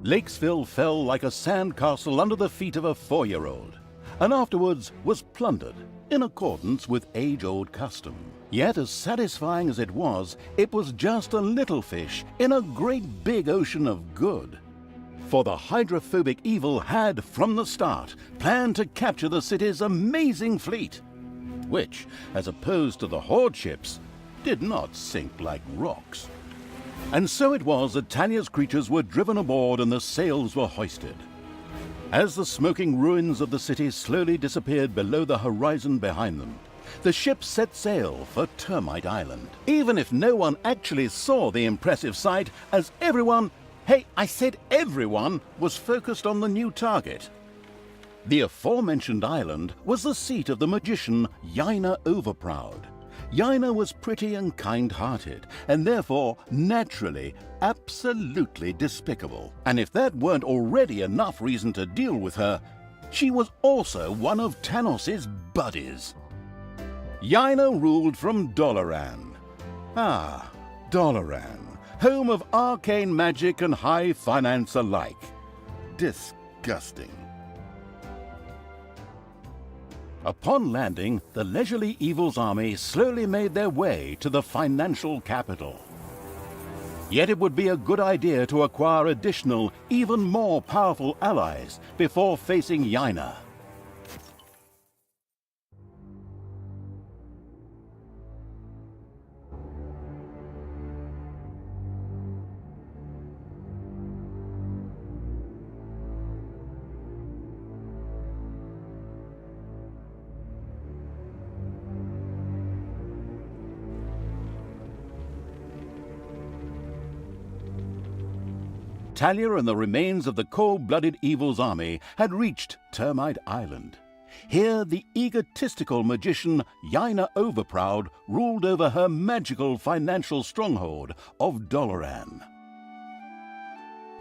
Lakesville fell like a sandcastle under the feet of a 4-year-old, and afterwards was plundered in accordance with age-old custom. Yet as satisfying as it was just a little fish in a great big ocean of good. For the hydrophobic evil had, from the start, planned to capture the city's amazing fleet, which, as opposed to the horde ships, did not sink like rocks. And so it was that Talia's creatures were driven aboard and the sails were hoisted. As the smoking ruins of the city slowly disappeared below the horizon behind them, the ship set sail for Termite Island, even if no one actually saw the impressive sight, as everyone, hey, I said everyone, was focused on the new target. The aforementioned island was the seat of the magician Yaina Overproud. Yaina was pretty and kind-hearted, and therefore, naturally, absolutely despicable. And if that weren't already enough reason to deal with her, she was also one of Tanos's buddies. Yaina ruled from Doloran. Ah, Doloran, home of arcane magic and high finance alike. Disgusting. Upon landing, the leisurely Evil's army slowly made their way to the financial capital. Yet it would be a good idea to acquire additional, even more powerful allies before facing Yaina. Talia and the remains of the cold-blooded Evil's army had reached Termite Island. Here, the egotistical magician Yaina Overproud ruled over her magical financial stronghold of Doloran.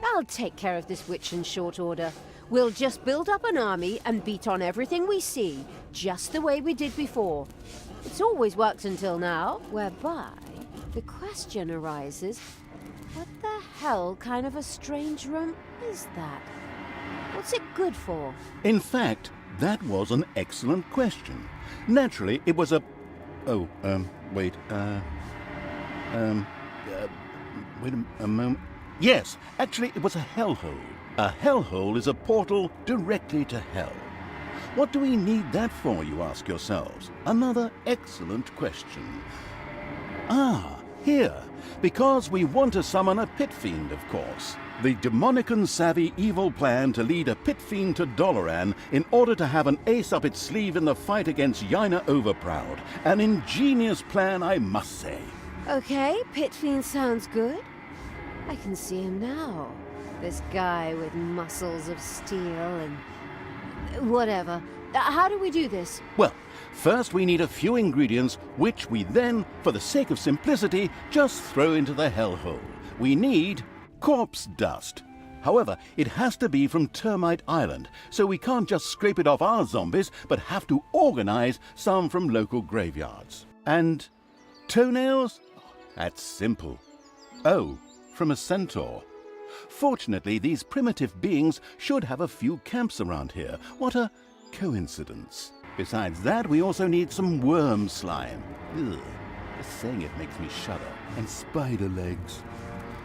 I'll take care of this witch in short order. We'll just build up an army and beat on everything we see, just the way we did before. It's always worked until now, whereby the question arises, what the hell kind of a strange room is that? What's it good for? In fact, that was an excellent question. Naturally, it was a... wait a moment. Yes, actually, it was a hellhole. A hellhole is a portal directly to hell. What do we need that for, you ask yourselves? Another excellent question. Ah, here. Because we want to summon a pit fiend, of course. The demonic and savvy evil plan to lead a pit fiend to Doloran in order to have an ace up its sleeve in the fight against Yaina Overproud. An ingenious plan, I must say. Okay, pit fiend sounds good. I can see him now. This guy with muscles of steel and... whatever. How do we do this? Well, first we need a few ingredients, which we then, for the sake of simplicity, just throw into the hellhole. We need corpse dust. However, it has to be from Termite Island, so we can't just scrape it off our zombies, but have to organize some from local graveyards. And toenails? That's simple. Oh, from a centaur. Fortunately, these primitive beings should have a few camps around here. What a coincidence. Besides that, we also need some worm slime. Ugh, just saying it makes me shudder. And spider legs.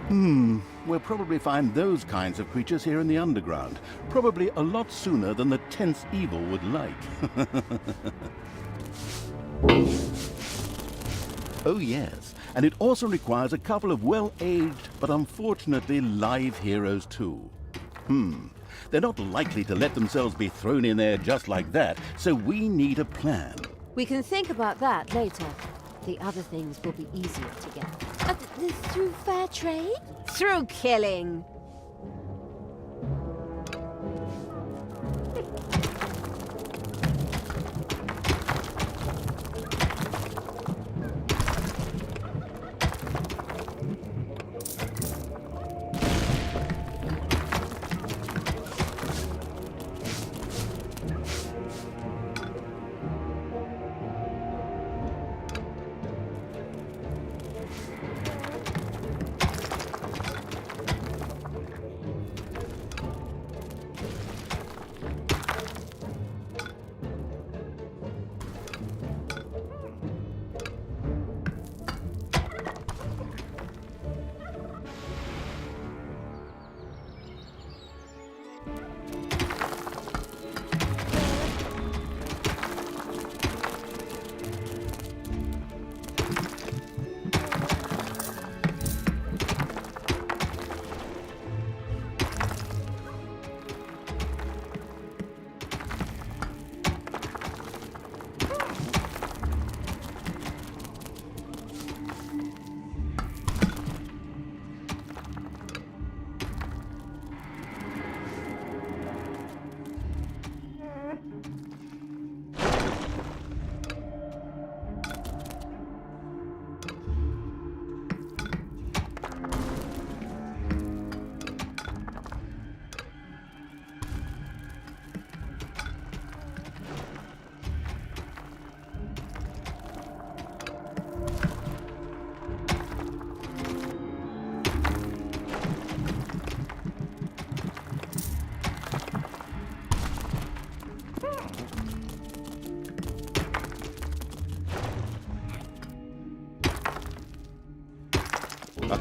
We'll probably find those kinds of creatures here in the underground. Probably a lot sooner than the tense evil would like. Oh yes, and it also requires a couple of well-aged, but unfortunately live heroes too. They're not likely to let themselves be thrown in there just like that, so we need a plan. We can think about that later. The other things will be easier to get. Through fair trade? Through killing.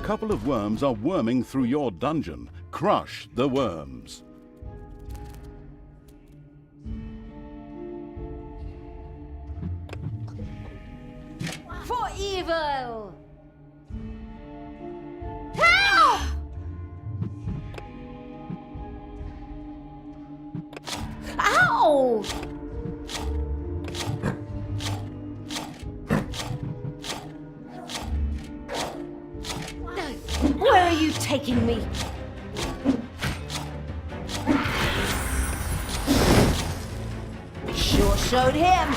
couple of worms are worming through your dungeon. Crush the worms. For evil! Ah! Ow! Where are you taking me? Sure showed him.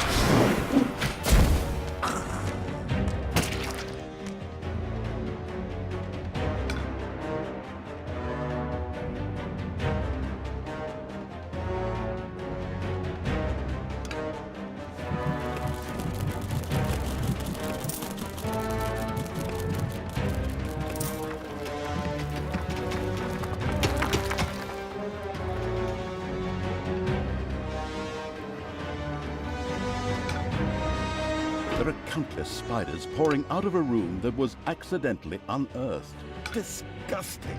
There are countless spiders pouring out of a room that was accidentally unearthed. Disgusting.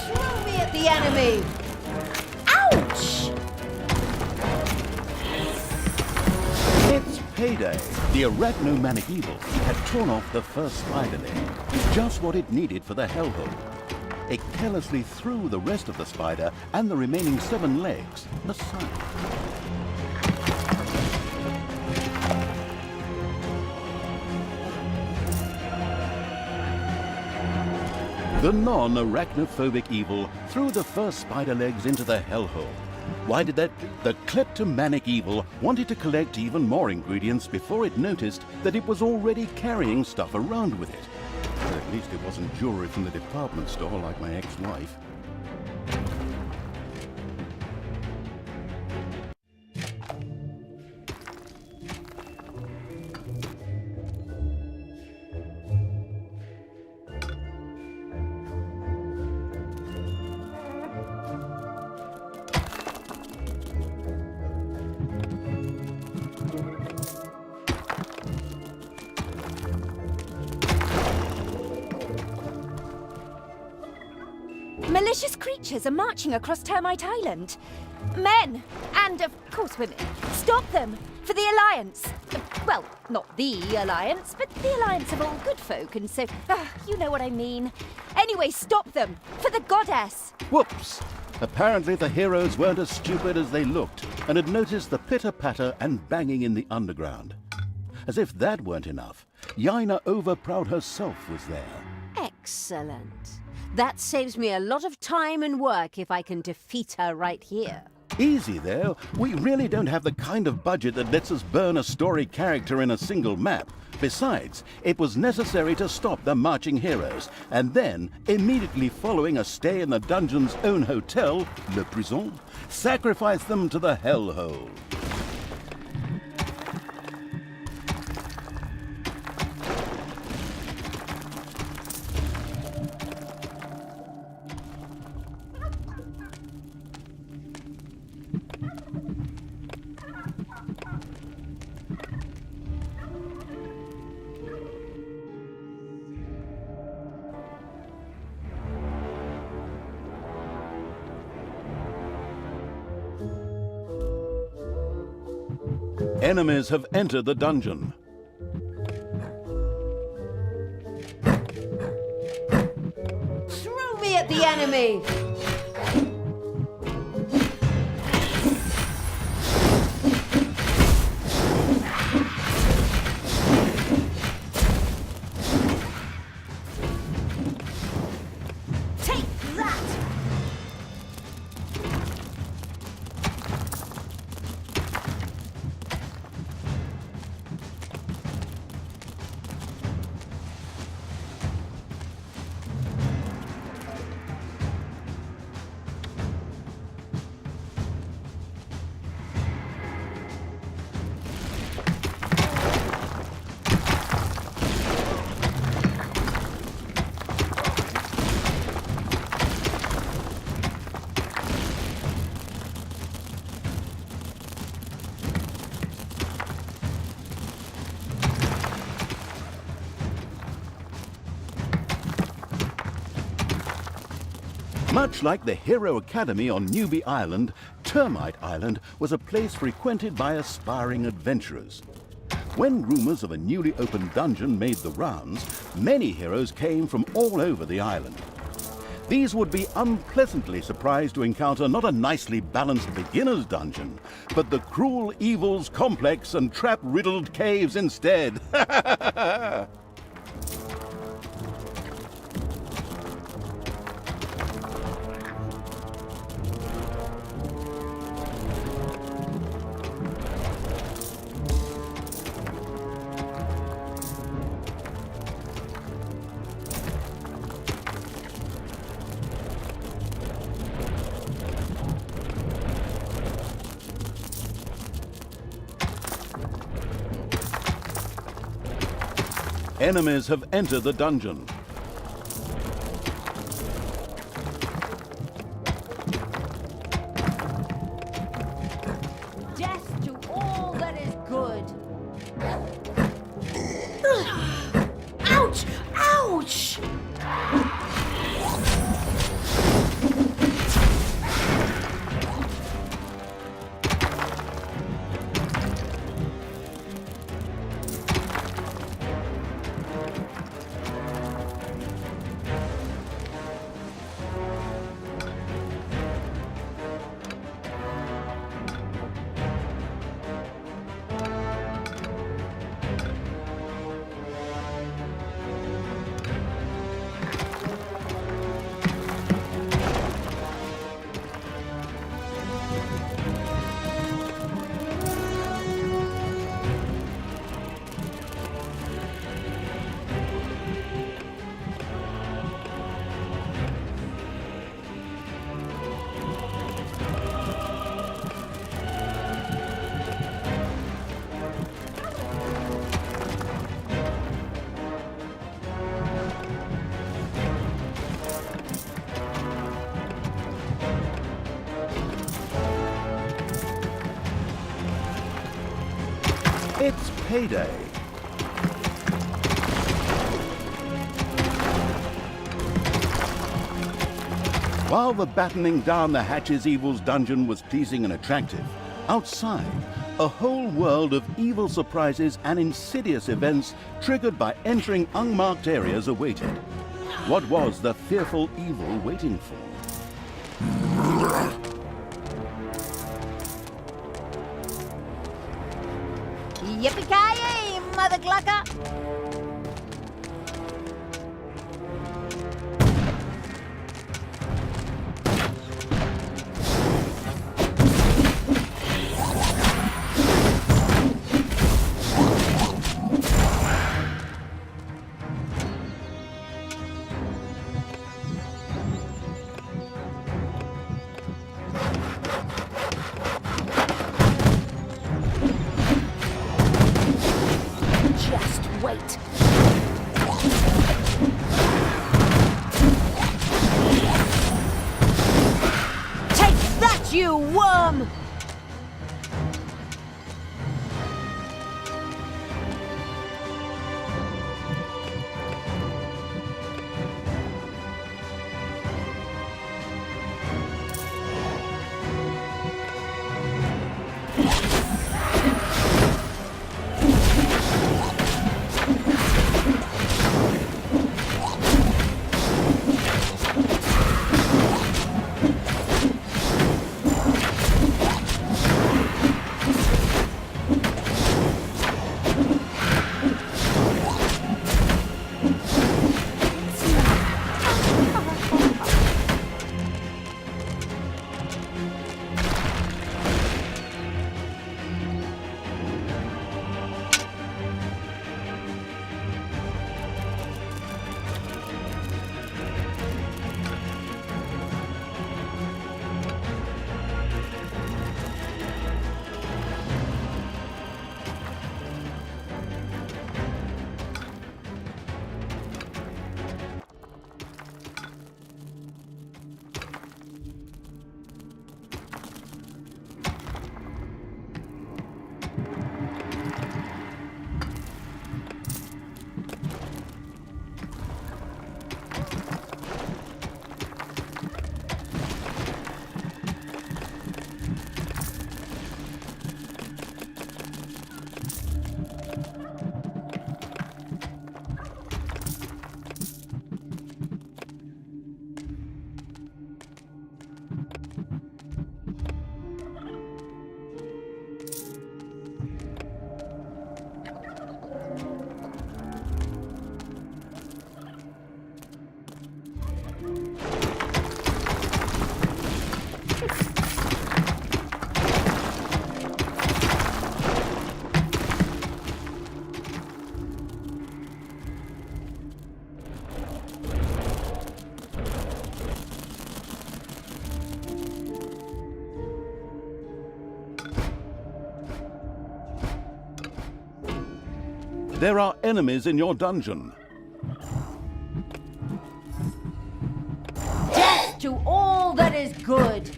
Throw me at the enemy! Ouch! It's payday. The arachnomanic evil had torn off the first spider leg, just what it needed for the hellhole. It carelessly threw the rest of the spider and the remaining 7 legs aside. The non-arachnophobic evil threw the first spider legs into the hellhole. Why did that? The kleptomanic evil wanted to collect even more ingredients before it noticed that it was already carrying stuff around with it. But at least it wasn't jewelry from the department store like my ex-wife. Malicious creatures are marching across Termite Island. Men, and of course women. Stop them, for the Alliance. Well, not the Alliance, but the Alliance of all good folk, and so, you know what I mean. Anyway, stop them, for the goddess. Whoops! Apparently the heroes weren't as stupid as they looked and had noticed the pitter-patter and banging in the underground. As if that weren't enough, Yaina Overproud herself was there. Excellent. That saves me a lot of time and work if I can defeat her right here. Easy there. We really don't have the kind of budget that lets us burn a story character in a single map. Besides, it was necessary to stop the marching heroes, and then, immediately following a stay in the dungeon's own hotel, Le Prison, sacrifice them to the hellhole. Enemies have entered the dungeon. Throw me at the enemy! Take that! Much like the Hero Academy on Newbie Island, Termite Island was a place frequented by aspiring adventurers. When rumors of a newly opened dungeon made the rounds, many heroes came from all over the island. These would be unpleasantly surprised to encounter not a nicely balanced beginner's dungeon, but the cruel evils complex and trap-riddled caves instead. Enemies have entered the dungeon. Death to all that is good. Ouch! Ouch! It's payday. While the battening down the Hatch's Evil's dungeon was pleasing and attractive, outside, a whole world of evil surprises and insidious events triggered by entering unmarked areas awaited. What was the fearful evil waiting for? Yippee-ki-yay, Mother Glucker! Just wait. Take that, you worm! There are enemies in your dungeon. Death to all that is good!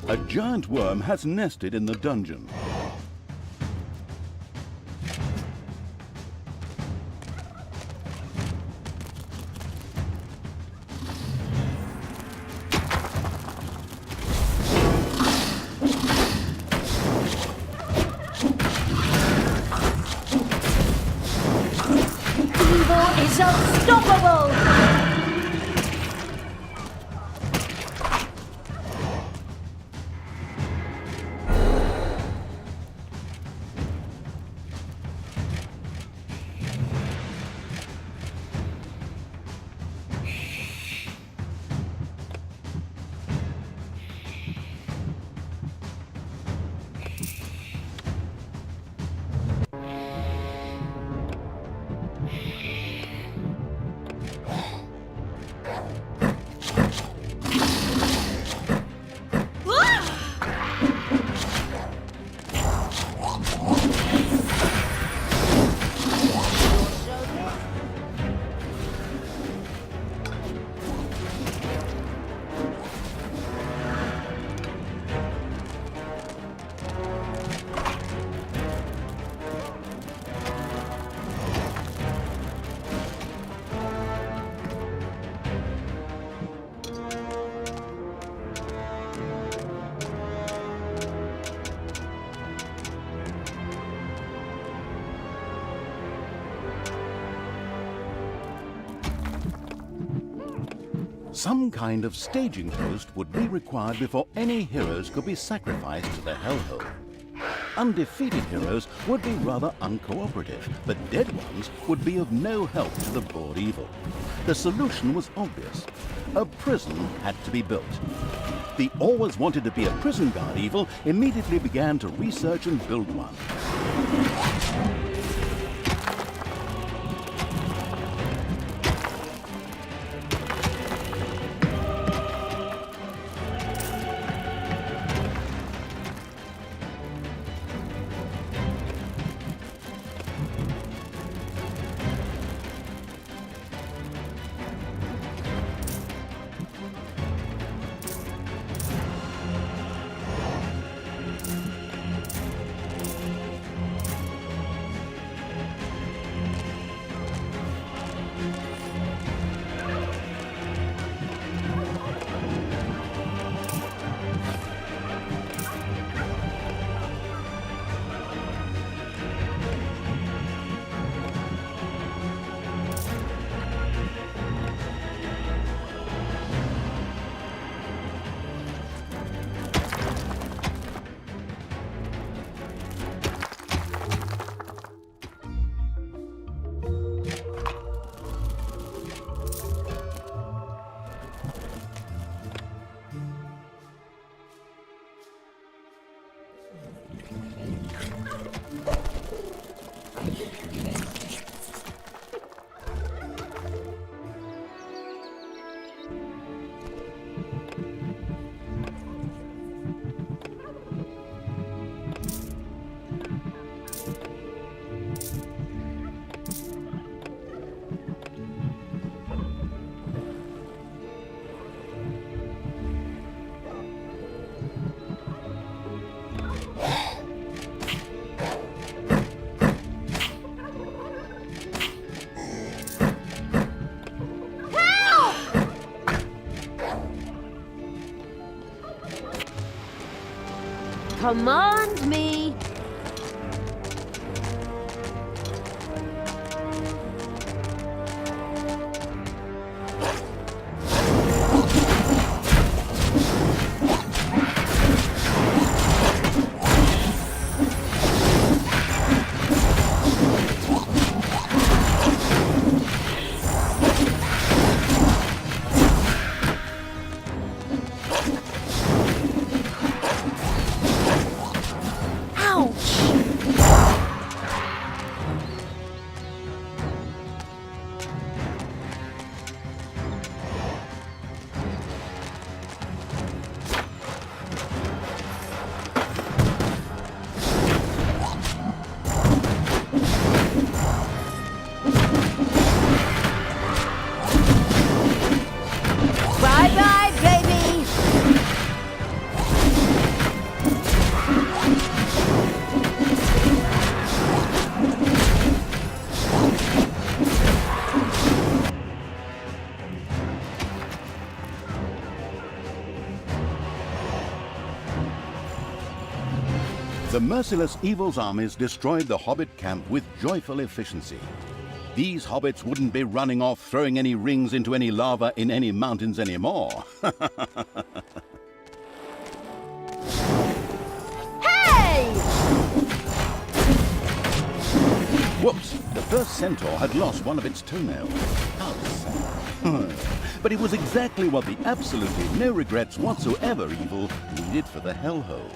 A giant worm has nested in the dungeon. Evil is unstoppable! Some kind of staging post would be required before any heroes could be sacrificed to the hellhole. Undefeated heroes would be rather uncooperative, but dead ones would be of no help to the bored evil. The solution was obvious. A prison had to be built. The always wanted to be a prison guard evil immediately began to research and build one. Command me! The merciless evil's armies destroyed the hobbit camp with joyful efficiency. These hobbits wouldn't be running off throwing any rings into any lava in any mountains anymore. Hey! Whoops! The first centaur had lost one of its toenails. How sad. But it was exactly what the absolutely no regrets whatsoever evil needed for the hellhole.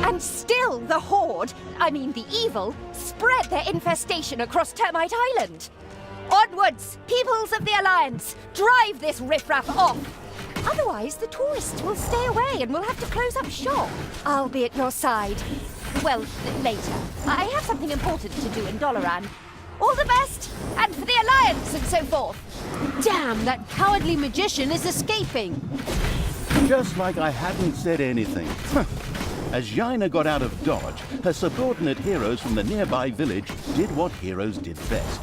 And still the Horde, the evil, spread their infestation across Termite Island. Onwards, peoples of the Alliance, drive this riffraff off. Otherwise, the tourists will stay away and we'll have to close up shop. I'll be at your side. Well, later. I have something important to do in Doloran. All the best, and for the Alliance and so forth. Damn, that cowardly magician is escaping. Just like I hadn't said anything. As Jaina got out of Dodge, her subordinate heroes from the nearby village did what heroes did best.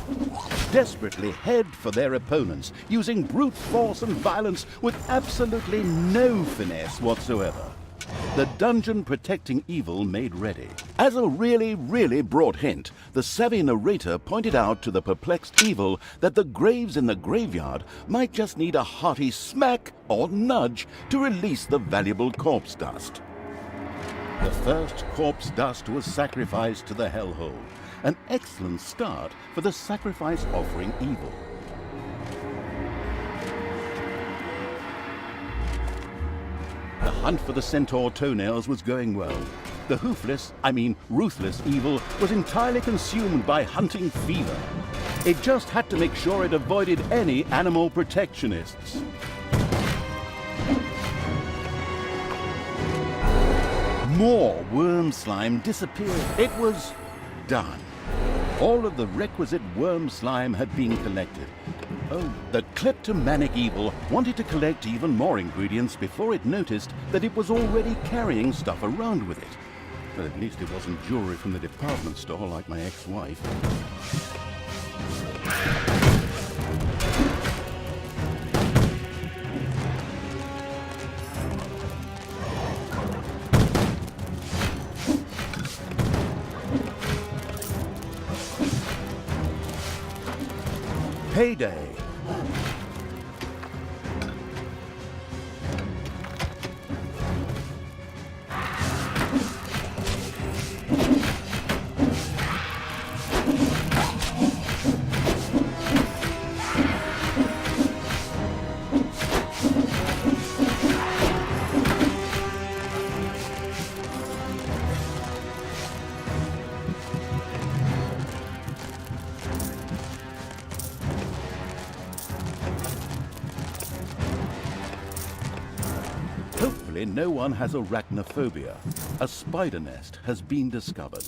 Desperately head for their opponents, using brute force and violence with absolutely no finesse whatsoever. The dungeon protecting evil made ready. As a really, really broad hint, the savvy narrator pointed out to the perplexed evil that the graves in the graveyard might just need a hearty smack or nudge to release the valuable corpse dust. The first corpse dust was sacrificed to the hellhole, an excellent start for the sacrifice offering evil. The hunt for the centaur toenails was going well. The ruthless evil was entirely consumed by hunting fever. It just had to make sure it avoided any animal protectionists. More worm slime disappeared. It was done. All of the requisite worm slime had been collected. Oh, the kleptomanic evil wanted to collect even more ingredients before it noticed that it was already carrying stuff around with it. But at least it wasn't jewelry from the department store like my ex-wife. Payday! Hopefully no one has arachnophobia. A spider nest has been discovered.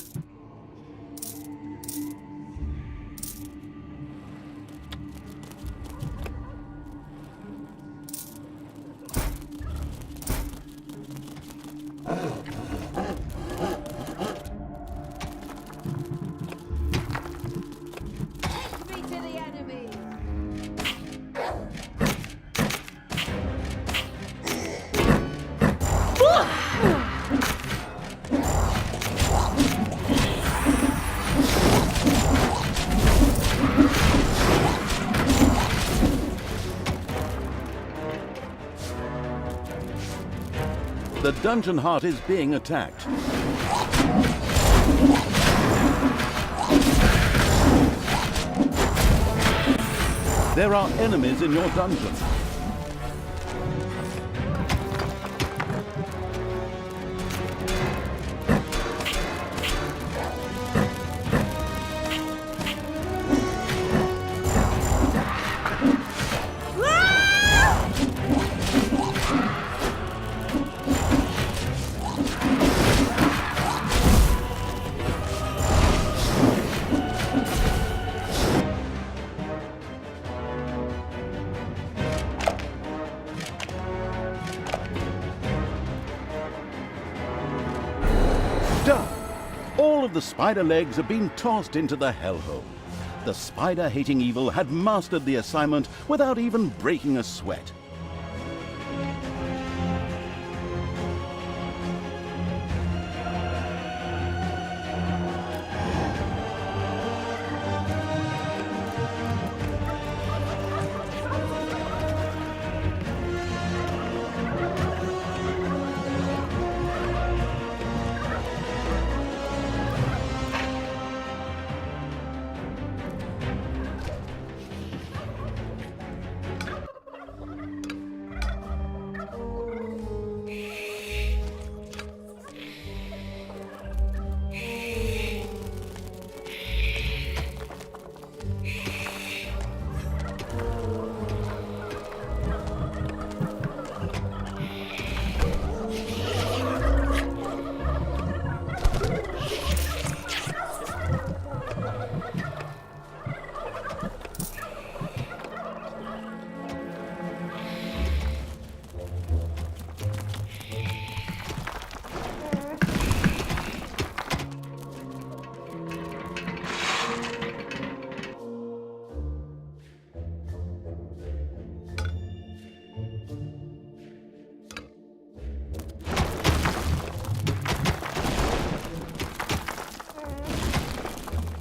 The dungeon heart is being attacked. There are enemies in your dungeon. Done. All of the spider legs have been tossed into the hellhole. the spider-hating evil had mastered the assignment without even breaking a sweat.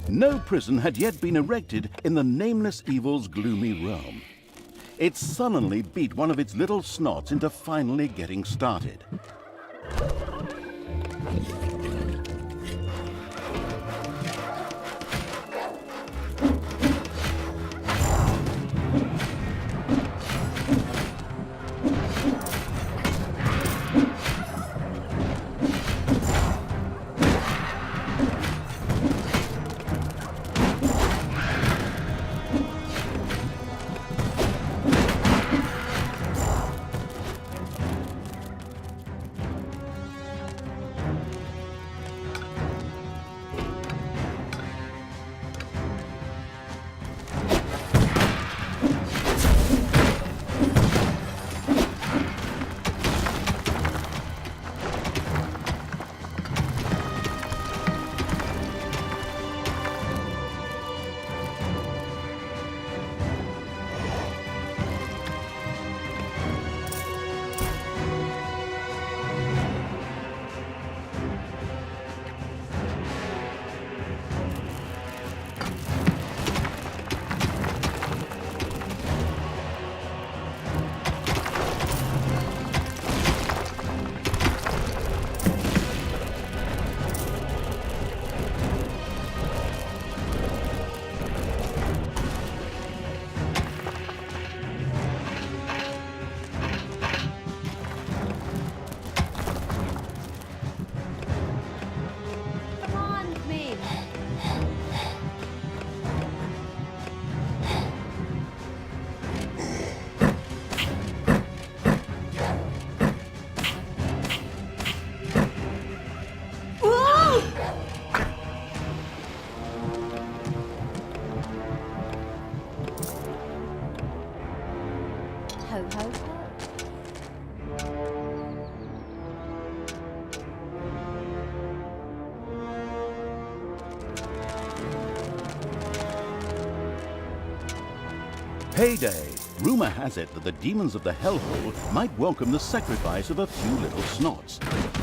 No prison had yet been erected in the nameless evil's gloomy realm. It sullenly beat one of its little snots into finally getting started. Ho, ho, ho. Payday! Rumor has it that the demons of the hellhole might welcome the sacrifice of a few little snots.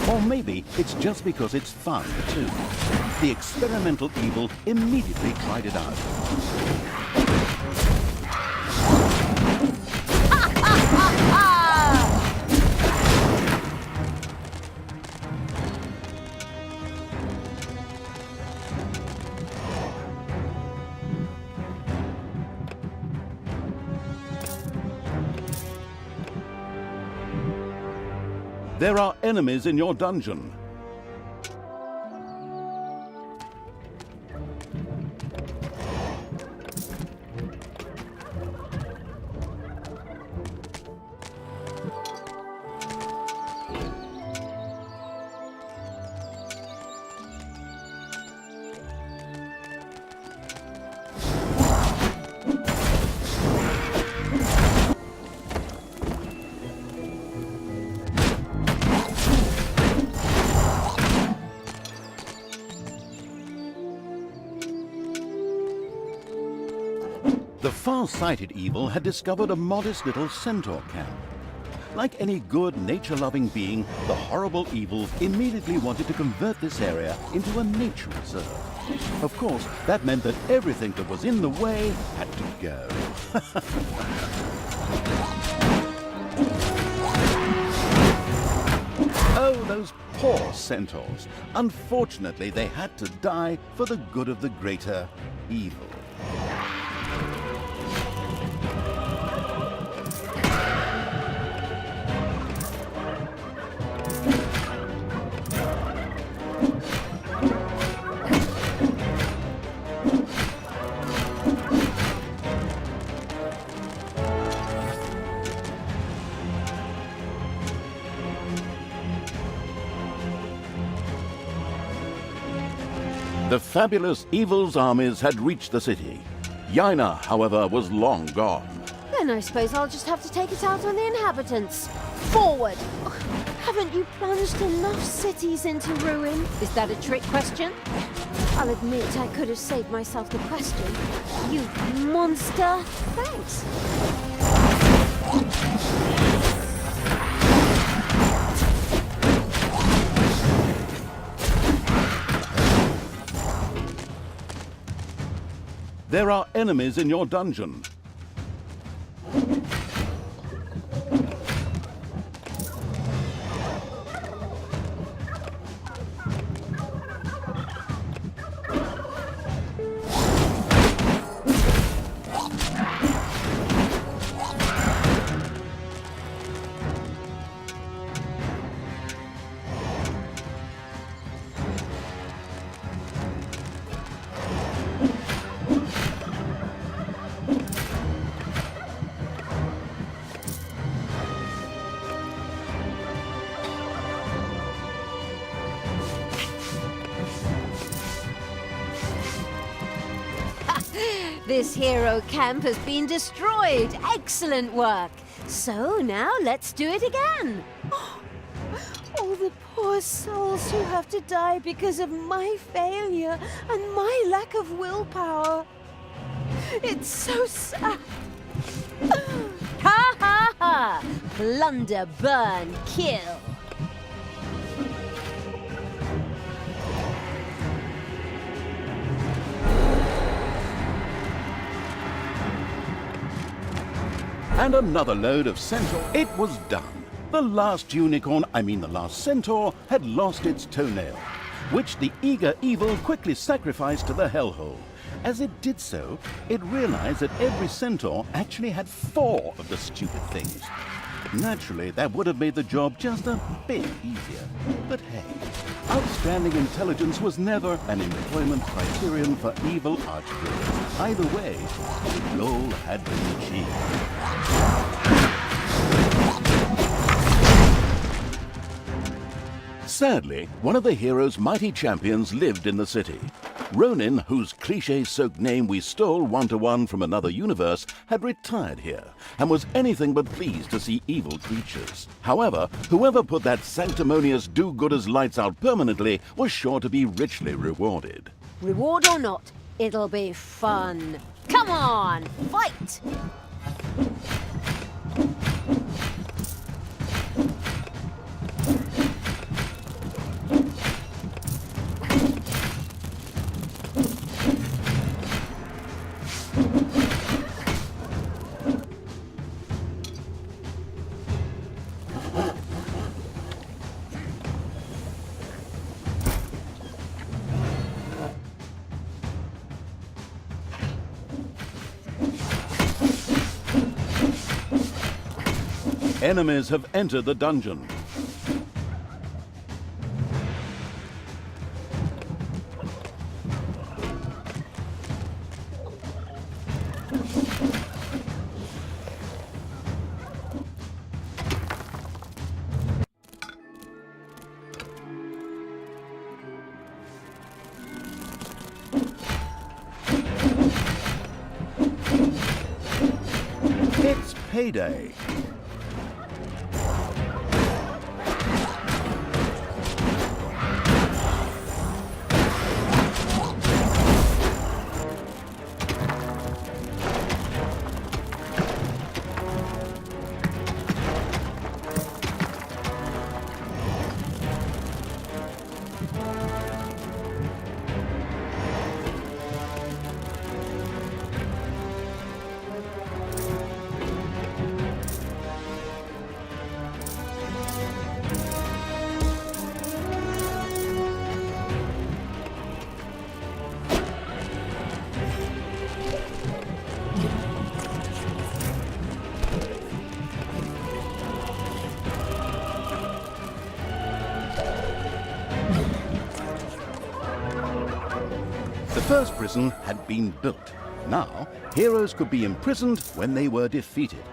Or maybe it's just because it's fun, too. The experimental evil immediately tried it out. There are enemies in your dungeon. The far-sighted evil had discovered a modest little centaur camp. Like any good nature-loving being, the horrible evil immediately wanted to convert this area into a nature reserve. Of course, that meant that everything that was in the way had to go. Oh, those poor centaurs. Unfortunately, they had to die for the good of the greater evil. The fabulous evil's armies had reached the city. Yaina, however, was long gone. Then I suppose I'll just have to take it out on the inhabitants. Forward! Haven't you plunged enough cities into ruin? Is that a trick question? I'll admit I could have saved myself the question. You monster! Thanks. There are enemies in your dungeon. This hero camp has been destroyed. Excellent work. So now let's do it again. All the poor souls who have to die because of my failure and my lack of willpower. It's so sad. Ha ha ha! Plunder, burn, kill. And another load of centaur. It was done. The last the last centaur, had lost its toenail, which the eager evil quickly sacrificed to the hellhole. As it did so, it realized that every centaur actually had 4 of the stupid things. Naturally, that would have made the job just a bit easier. But hey, outstanding intelligence was never an employment criterion for evil archvillains. Either way, the goal had been achieved. Sadly, one of the hero's mighty champions lived in the city. Ronin, whose cliché-soaked name we stole one-to-one from another universe, had retired here and was anything but pleased to see evil creatures. However, whoever put that sanctimonious do-gooders lights out permanently was sure to be richly rewarded. Reward or not, it'll be fun. Come on, fight! Enemies have entered the dungeon. It's payday. first prison had been built. Now, heroes could be imprisoned when they were defeated.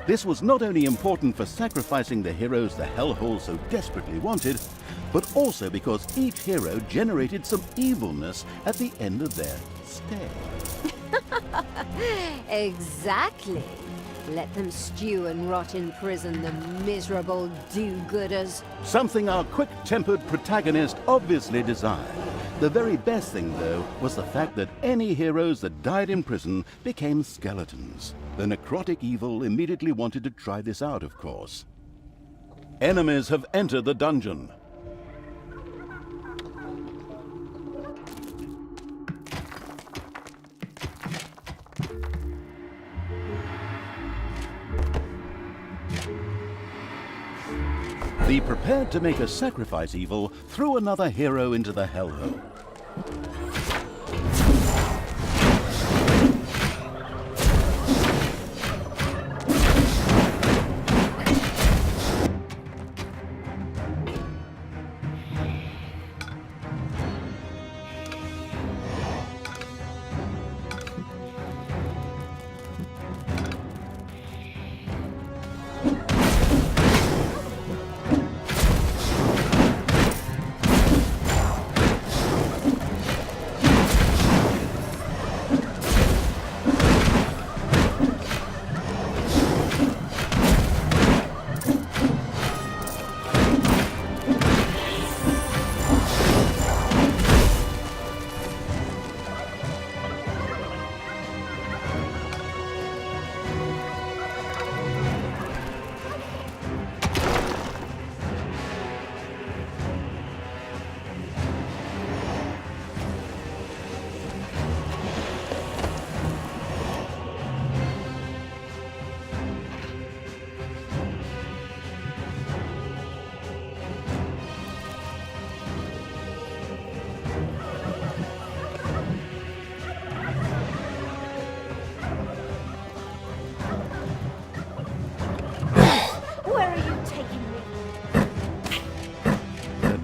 This was not only important for sacrificing the heroes the hellhole so desperately wanted, but also because each hero generated some evilness at the end of their stay. Exactly. Let them stew and rot in prison, the miserable do-gooders. Something our quick-tempered protagonist obviously desired. The very best thing, though, was the fact that any heroes that died in prison became skeletons. The necrotic evil immediately wanted to try this out, of course. Enemies have entered the dungeon. The prepared to make a sacrifice evil threw another hero into the hellhole.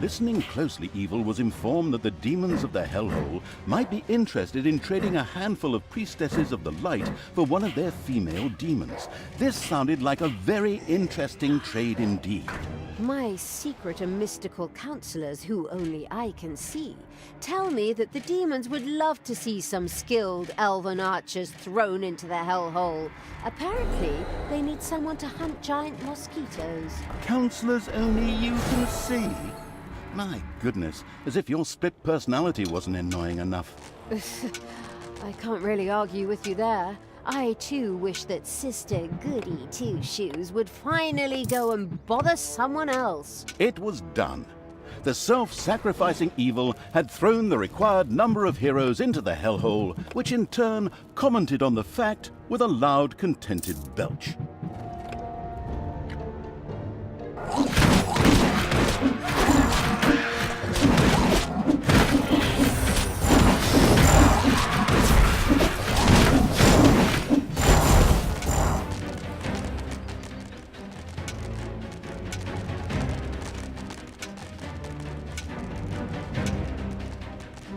Listening closely, Evil was informed that the demons of the hellhole might be interested in trading a handful of priestesses of the light for one of their female demons. This sounded like a very interesting trade indeed. My secret and mystical counselors, who only I can see, tell me that the demons would love to see some skilled elven archers thrown into the hellhole. Apparently, they need someone to hunt giant mosquitoes. Counselors only you can see? My goodness, as if your split personality wasn't annoying enough. I can't really argue with you there. I too wish that Sister Goody Two-Shoes would finally go and bother someone else. It was done. The self-sacrificing evil had thrown the required number of heroes into the hellhole, which in turn commented on the fact with a loud, contented belch.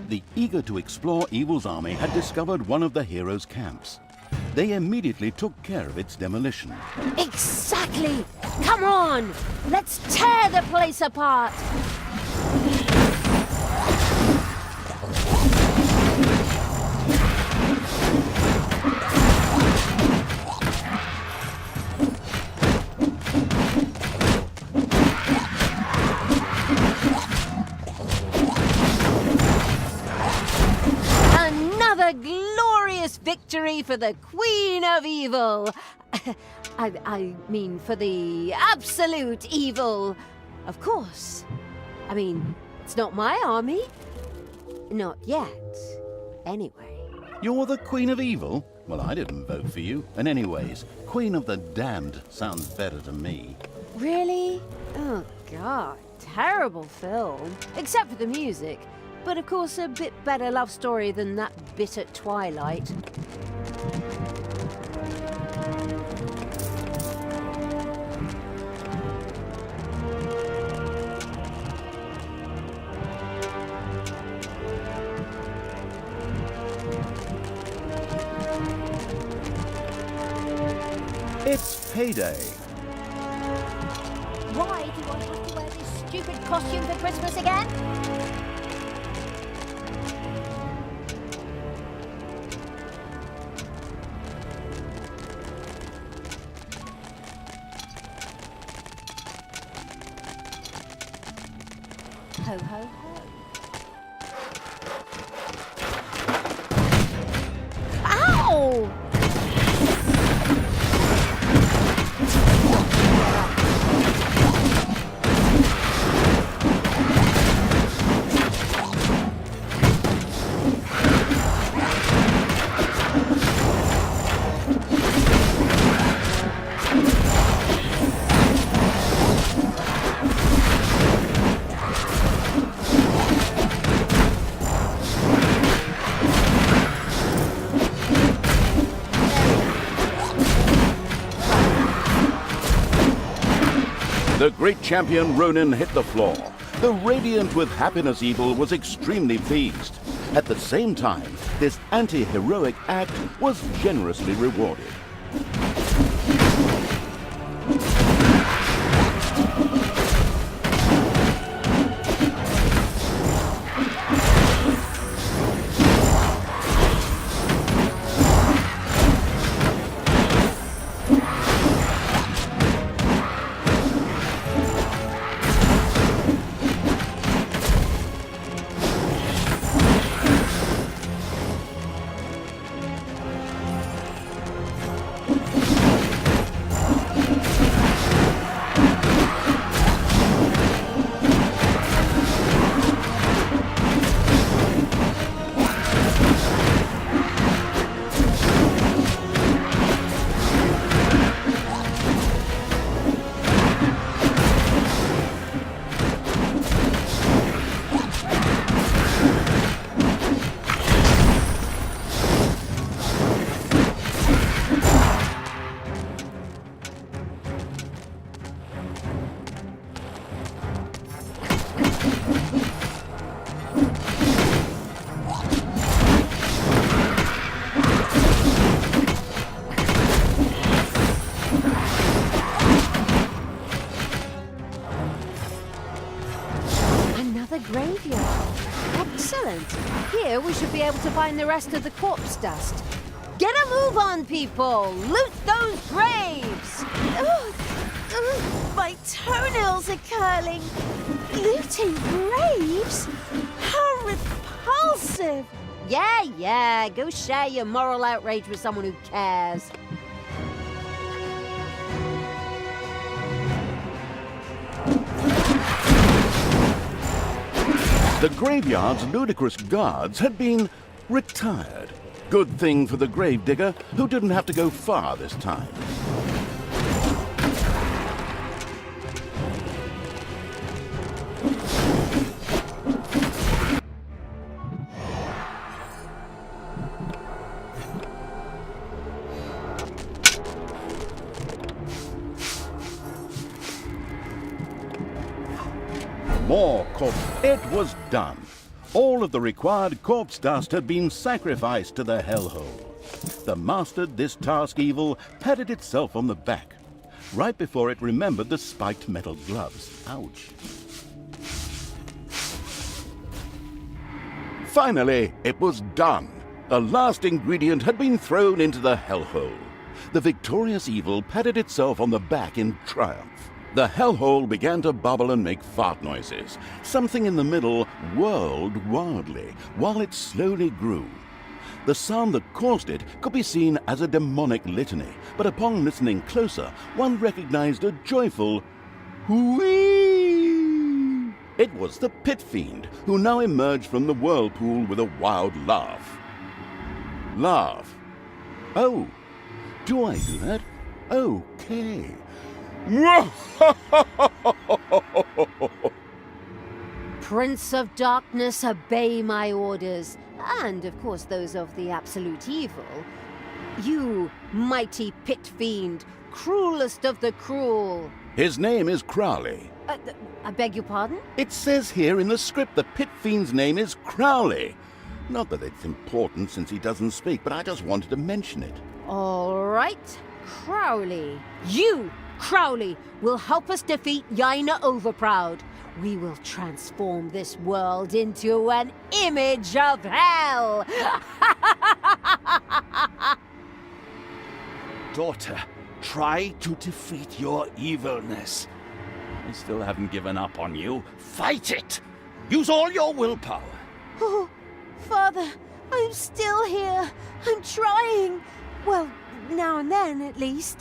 The eager to explore Evil's army had discovered one of the heroes' camps. They immediately took care of its demolition. Exactly! Come on! Let's tear the place apart! Another glorious victory for the Queen of Evil! I mean, for the absolute evil. Of course. I mean, it's not my army. Not yet. Anyway. You're the Queen of Evil? Well, I didn't vote for you. And anyways, Queen of the Damned sounds better to me. Really? Oh, God. Terrible film. Except for the music. But of course, a bit better love story than that bit at Twilight. It's payday. Why do I have to wear this stupid costume for Christmas again? Ho, ho, ho. Ow! The great champion Ronin hit the floor. The radiant with happiness evil was extremely pleased. At the same time, this anti-heroic act was generously rewarded. Graveyard. Excellent. Here we should be able to find the rest of the corpse dust. Get a move on, people! Loot those graves! My toenails are curling. Looting graves? How repulsive! Yeah, go share your moral outrage with someone who cares. The graveyard's ludicrous guards had been retired. Good thing for the gravedigger, who didn't have to go far this time. More corpse. It was done. All of the required corpse dust had been sacrificed to the hellhole. The mastered this task evil patted itself on the back, right before it remembered the spiked metal gloves. Ouch. Finally, it was done. A last ingredient had been thrown into the hellhole. The victorious evil patted itself on the back in triumph. The hellhole began to bubble and make fart noises. Something in the middle whirled wildly while it slowly grew. The sound that caused it could be seen as a demonic litany, but upon listening closer, one recognized a joyful whee! It was the pit fiend, who now emerged from the whirlpool with a wild laugh. Laugh. Oh, do I do that? Okay. Prince of Darkness, obey my orders, and of course those of the absolute evil. You, mighty pit fiend, cruelest of the cruel. His name is Crowley. I beg your pardon? It says here in the script the pit fiend's name is Crowley. Not that it's important since he doesn't speak, but I just wanted to mention it. All right. Crowley, you, Crowley, will help us defeat Yaina Overproud. We will transform this world into an image of hell! Daughter, try to defeat your evilness. I still haven't given up on you. Fight it! Use all your willpower. Oh, Father, I'm still here. I'm trying. Well, now and then, at least.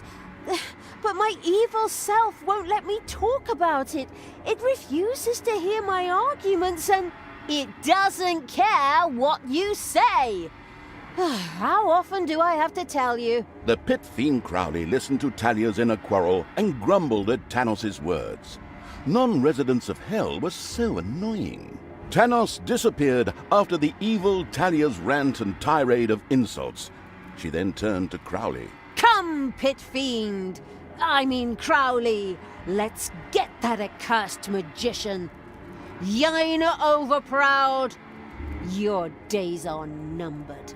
But my evil self won't let me talk about it. It refuses to hear my arguments and it doesn't care what you say. How often do I have to tell you? The pit fiend Crowley listened to Talia's inner quarrel and grumbled at Tanos' words. Non-residents of Hell were so annoying. Tanos disappeared after the evil Talia's rant and tirade of insults. She then turned to Crowley. Come, pit fiend! I mean Crowley, let's get that accursed magician. Yaina Overproud, your days are numbered.